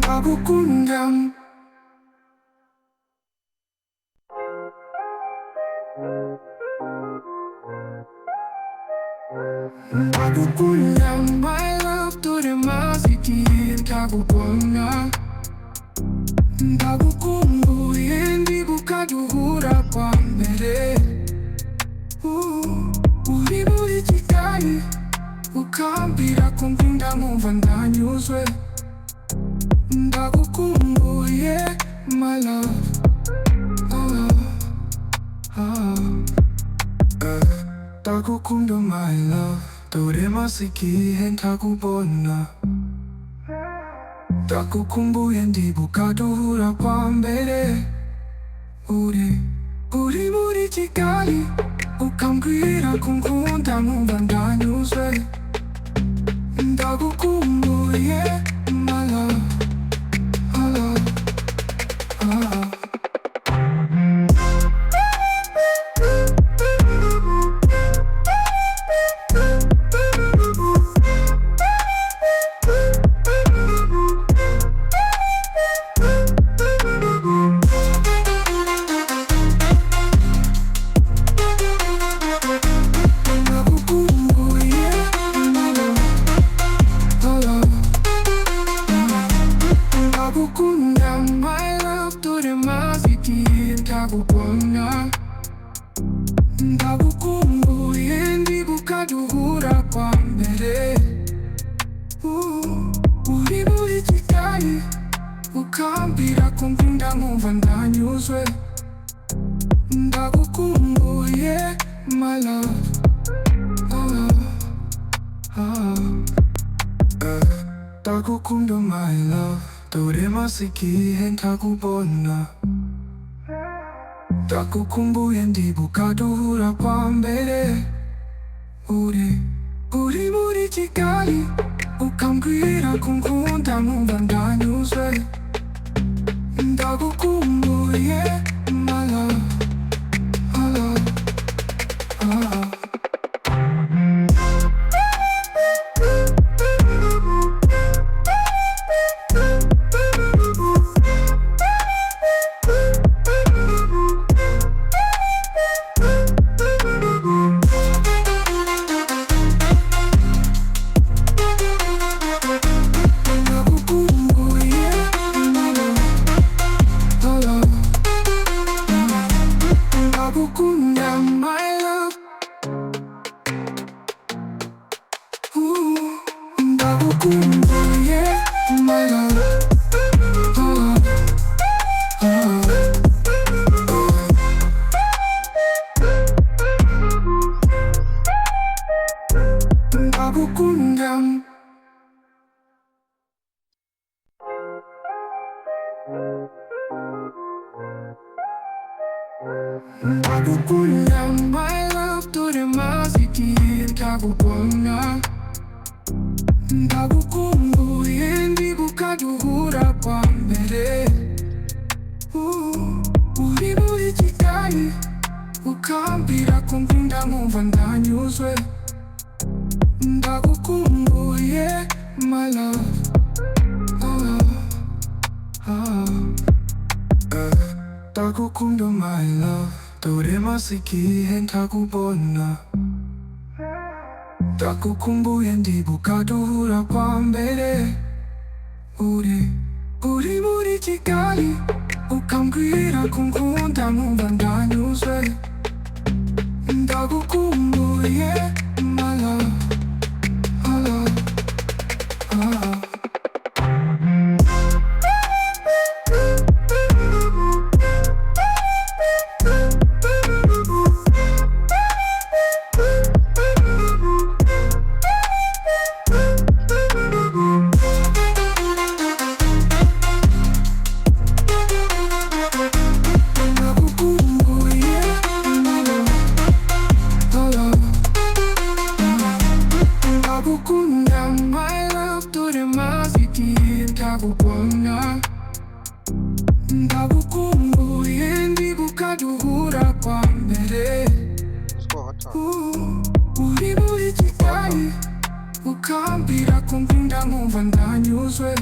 나부꾼담 나부꾼담 my love 또래 마시기엔 타고 보나 나부꾼부엔 미국가도 후라과 메레 우리 지가이 우kambi라 공분담 우반다 뉴스에 나부꾼부에 my love 나부꾼도 my love 또래 마시기엔 타고 보나 나부꾼부엔 미국가도 후라과 메레 우리 지가이 우kambi라 공분담 우반다 뉴스에 나부꾼부에 my love 나부꾼담 my love 또래 마시기엔 타고 보나 나부꾼부엔 미국가도 후라과 메레 우리 지가이 우kambi라 공분담 우반다 뉴스에 나부꾼부에 my love 나부꾼도 my love 또래 마시기엔 타고 보나 나부꾼부엔 미국가도 후라과 메레 우리 지가이 우kambi라 공분담 우반다 뉴스에 나부꾼부에 my love 나부꾼담 my love 나부꾼부에 my love 나부꾼담 나부꾼담 my love 또래 마시기엔 타고 보나 나부꾼부엔 미국가도 후라과 메레 우리 지가이 우kambi라 공분담 우반다 뉴스에 나부꾼부에 my love 나부꾼도 my love 또래 마시기엔 타고 보나 나부꾼부엔 미국가도 후라과 메레 우리 지가이 우kambi라 공분담 우반다 뉴스에 나부꾼부에 my love 나부꾼부엔 미국가 duhura kwa mbere uri muri Kigali ukambwira ko nkunda nkumva ndanyuzwe